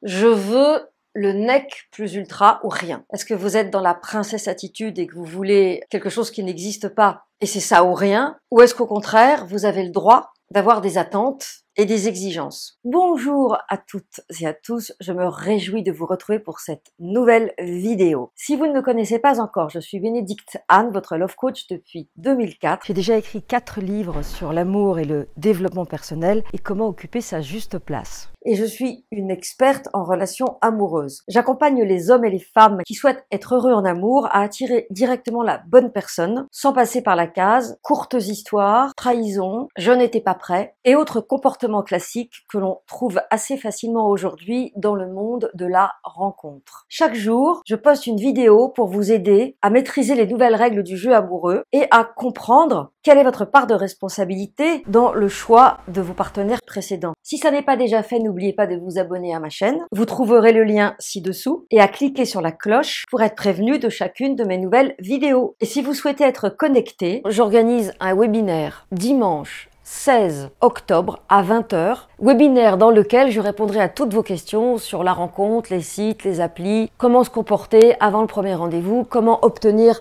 Je veux le nec plus ultra ou rien. Est-ce que vous êtes dans la princesse attitude et que vous voulez quelque chose qui n'existe pas et c'est ça ou rien? Ou est-ce qu'au contraire, vous avez le droit d'avoir des attentes et des exigences? Bonjour à toutes et à tous, je me réjouis de vous retrouver pour cette nouvelle vidéo. Si vous ne me connaissez pas encore, je suis Bénédicte Anne, votre love coach depuis 2004. J'ai déjà écrit 4 livres sur l'amour et le développement personnel et comment occuper sa juste place. Et je suis une experte en relations amoureuses. J'accompagne les hommes et les femmes qui souhaitent être heureux en amour à attirer directement la bonne personne, sans passer par la case courtes histoires, trahison, je n'étais pas prêt et autres comportements classiques que l'on trouve assez facilement aujourd'hui dans le monde de la rencontre. Chaque jour, je poste une vidéo pour vous aider à maîtriser les nouvelles règles du jeu amoureux et à comprendre quelle est votre part de responsabilité dans le choix de vos partenaires précédents. Si ça n'est pas déjà fait, n'oubliez pas de vous abonner à ma chaîne. Vous trouverez le lien ci-dessous et à cliquer sur la cloche pour être prévenu de chacune de mes nouvelles vidéos. Et si vous souhaitez être connecté, j'organise un webinaire dimanche 16 octobre à 20 h, webinaire dans lequel je répondrai à toutes vos questions sur la rencontre, les sites, les applis, comment se comporter avant le premier rendez-vous, comment obtenir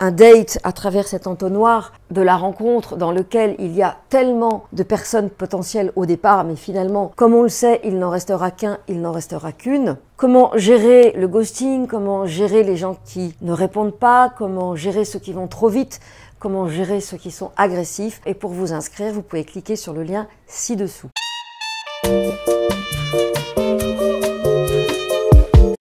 un date à travers cet entonnoir de la rencontre dans lequel il y a tellement de personnes potentielles au départ, mais finalement, comme on le sait, il n'en restera qu'un, il n'en restera qu'une. Comment gérer le ghosting, comment gérer les gens qui ne répondent pas, comment gérer ceux qui vont trop vite, comment gérer ceux qui sont agressifs. Et pour vous inscrire, vous pouvez cliquer sur le lien ci-dessous.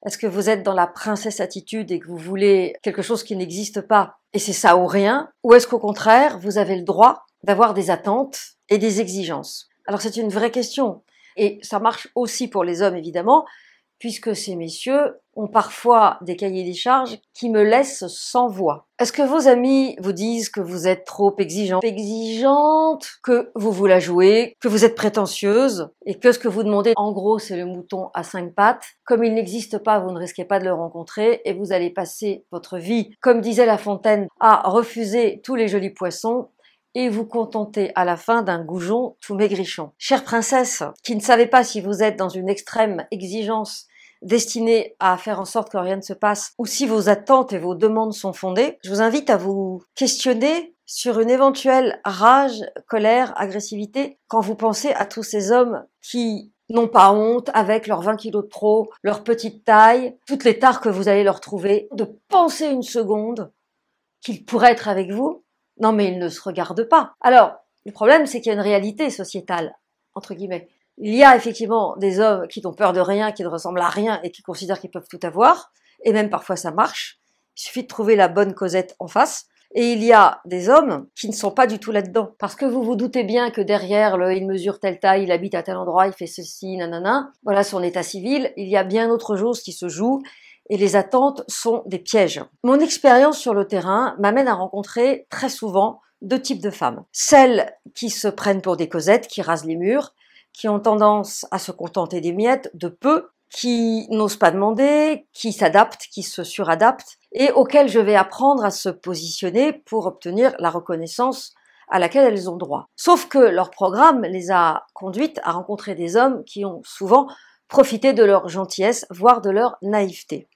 Est-ce que vous êtes dans la princesse attitude et que vous voulez quelque chose qui n'existe pas et c'est ça ou rien? Ou est-ce qu'au contraire, vous avez le droit d'avoir des attentes et des exigences? Alors c'est une vraie question et ça marche aussi pour les hommes évidemment, puisque ces messieurs ont parfois des cahiers des charges qui me laissent sans voix. Est-ce que vos amis vous disent que vous êtes trop exigeante, que vous la jouez, que vous êtes prétentieuse et que ce que vous demandez, en gros, c'est le mouton à 5 pattes? Comme il n'existe pas, vous ne risquez pas de le rencontrer et vous allez passer votre vie, comme disait La Fontaine, à refuser tous les jolis poissons et vous contenter à la fin d'un goujon tout maigrichon. Chère princesse, qui ne savez pas si vous êtes dans une extrême exigence destinée à faire en sorte que rien ne se passe, ou si vos attentes et vos demandes sont fondées, je vous invite à vous questionner sur une éventuelle rage, colère, agressivité, quand vous pensez à tous ces hommes qui n'ont pas honte, avec leurs 20 kilos de trop, leur petite taille, toutes les tares que vous allez leur trouver, de penser une seconde qu'ils pourraient être avec vous. Non, mais ils ne se regardent pas. Alors, le problème, c'est qu'il y a une réalité sociétale, entre guillemets. Il y a effectivement des hommes qui n'ont peur de rien, qui ne ressemblent à rien et qui considèrent qu'ils peuvent tout avoir. Et même parfois, ça marche. Il suffit de trouver la bonne Cosette en face. Et il y a des hommes qui ne sont pas du tout là-dedans. Parce que vous vous doutez bien que derrière, il mesure telle taille, il habite à tel endroit, il fait ceci, nanana. Voilà son état civil. Il y a bien autre chose qui se joue. Et les attentes sont des pièges. Mon expérience sur le terrain m'amène à rencontrer très souvent 2 types de femmes. Celles qui se prennent pour des Cosettes, qui rasent les murs, qui ont tendance à se contenter des miettes, de peu, qui n'osent pas demander, qui s'adaptent, qui se suradaptent, et auxquelles je vais apprendre à se positionner pour obtenir la reconnaissance à laquelle elles ont droit. Sauf que leur programme les a conduites à rencontrer des hommes qui ont souvent profité de leur gentillesse, voire de leur naïveté.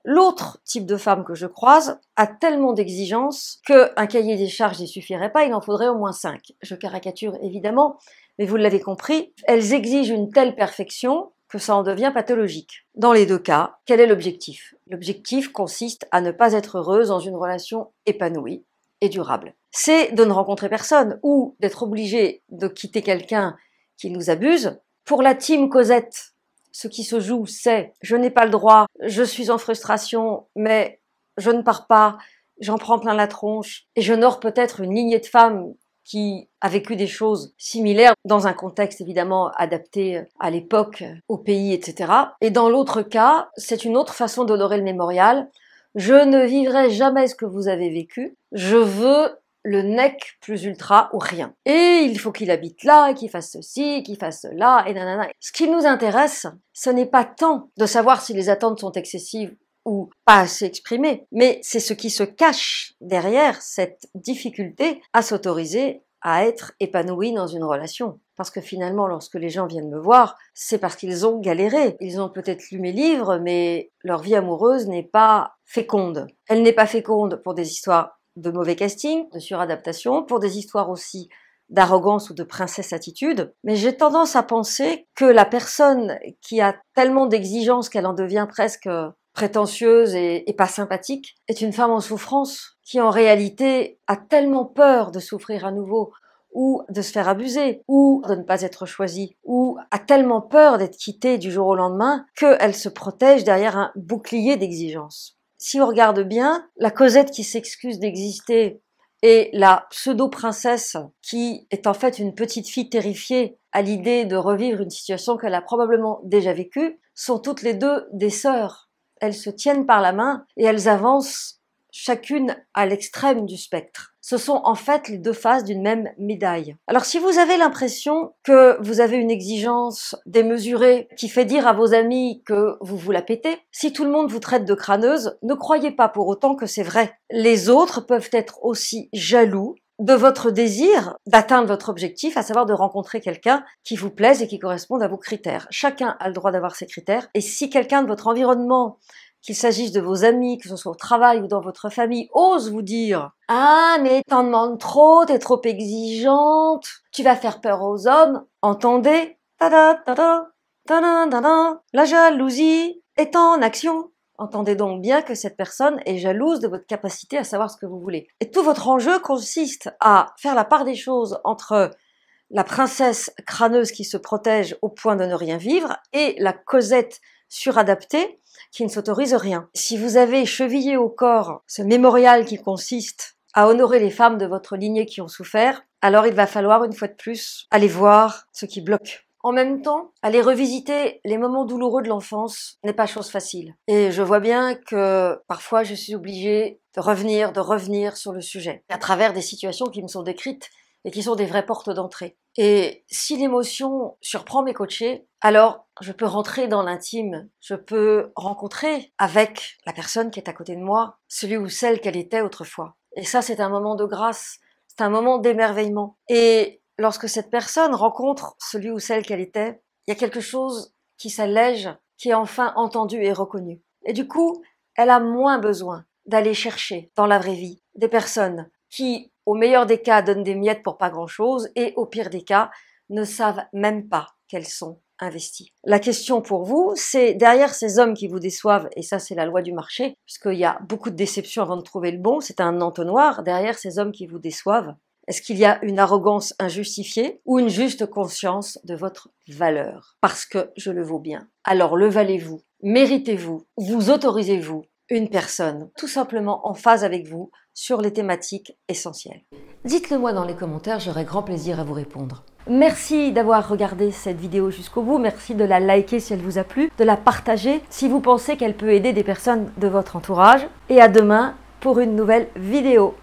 L'autre type de femme que je croise a tellement d'exigences qu'un cahier des charges n'y suffirait pas, il en faudrait au moins 5. Je caricature évidemment, mais vous l'avez compris, elles exigent une telle perfection que ça en devient pathologique. Dans les 2 cas, quel est l'objectif? L'objectif consiste à ne pas être heureuse dans une relation épanouie et durable. C'est de ne rencontrer personne ou d'être obligé de quitter quelqu'un qui nous abuse. Pour la team Cosette, ce qui se joue, c'est « je n'ai pas le droit, je suis en frustration, mais je ne pars pas, j'en prends plein la tronche » et j'honore peut-être une lignée de femmes qui a vécu des choses similaires dans un contexte évidemment adapté à l'époque, au pays, etc. Et dans l'autre cas, c'est une autre façon d'honorer le mémorial. Je ne vivrai jamais ce que vous avez vécu, je veux le nec plus ultra ou rien. Et il faut qu'il habite là, qu'il fasse ceci, qu'il fasse cela, et nanana. Ce qui nous intéresse, ce n'est pas tant de savoir si les attentes sont excessives ou pas assez exprimées, mais c'est ce qui se cache derrière cette difficulté à s'autoriser à être épanoui dans une relation. Parce que finalement, lorsque les gens viennent me voir, c'est parce qu'ils ont galéré. Ils ont peut-être lu mes livres, mais leur vie amoureuse n'est pas féconde. Elle n'est pas féconde pour des histoires de mauvais casting, de suradaptation, pour des histoires aussi d'arrogance ou de princesse attitude. Mais j'ai tendance à penser que la personne qui a tellement d'exigences qu'elle en devient presque prétentieuse et pas sympathique est une femme en souffrance qui en réalité a tellement peur de souffrir à nouveau, ou de se faire abuser, ou de ne pas être choisie, ou a tellement peur d'être quittée du jour au lendemain qu'elle se protège derrière un bouclier d'exigence. Si on regarde bien, la Cosette qui s'excuse d'exister et la pseudo-princesse qui est en fait une petite fille terrifiée à l'idée de revivre une situation qu'elle a probablement déjà vécue, sont toutes les deux des sœurs. Elles se tiennent par la main et elles avancent chacune à l'extrême du spectre. Ce sont en fait les deux faces d'une même médaille. Alors si vous avez l'impression que vous avez une exigence démesurée qui fait dire à vos amis que vous la pétez, si tout le monde vous traite de crâneuse, ne croyez pas pour autant que c'est vrai. Les autres peuvent être aussi jaloux de votre désir d'atteindre votre objectif, à savoir de rencontrer quelqu'un qui vous plaise et qui corresponde à vos critères. Chacun a le droit d'avoir ses critères, et si quelqu'un de votre environnement, qu'il s'agisse de vos amis, que ce soit au travail ou dans votre famille, ose vous dire « Ah, mais t'en demandes trop, t'es trop exigeante, tu vas faire peur aux hommes », entendez « tada, tada, tada, tada, la jalousie est en action ». Entendez donc bien que cette personne est jalouse de votre capacité à savoir ce que vous voulez. Et tout votre enjeu consiste à faire la part des choses entre la princesse crâneuse qui se protège au point de ne rien vivre et la Cosette suradaptée qui ne s'autorise rien. Si vous avez chevillé au corps ce mémorial qui consiste à honorer les femmes de votre lignée qui ont souffert, alors il va falloir une fois de plus aller voir ce qui bloque. En même temps, aller revisiter les moments douloureux de l'enfance n'est pas chose facile. Et je vois bien que parfois je suis obligée de revenir sur le sujet, à travers des situations qui me sont décrites et qui sont des vraies portes d'entrée. Et si l'émotion surprend mes coachés, alors je peux rentrer dans l'intime, je peux rencontrer avec la personne qui est à côté de moi, celui ou celle qu'elle était autrefois. Et ça, c'est un moment de grâce, c'est un moment d'émerveillement. Et lorsque cette personne rencontre celui ou celle qu'elle était, il y a quelque chose qui s'allège, qui est enfin entendu et reconnu. Et du coup, elle a moins besoin d'aller chercher dans la vraie vie des personnes qui, au meilleur des cas, donnent des miettes pour pas grand-chose et au pire des cas, ne savent même pas qu'elles sont investies. La question pour vous, c'est derrière ces hommes qui vous déçoivent, et ça c'est la loi du marché, puisqu'il y a beaucoup de déceptions avant de trouver le bon, c'est un entonnoir, derrière ces hommes qui vous déçoivent, est-ce qu'il y a une arrogance injustifiée ou une juste conscience de votre valeur? Parce que je le vaux bien. Alors le valez-vous, méritez-vous, vous autorisez-vous une personne tout simplement en phase avec vous sur les thématiques essentielles? Dites-le moi dans les commentaires, j'aurai grand plaisir à vous répondre. Merci d'avoir regardé cette vidéo jusqu'au bout, merci de la liker si elle vous a plu, de la partager si vous pensez qu'elle peut aider des personnes de votre entourage, et à demain pour une nouvelle vidéo.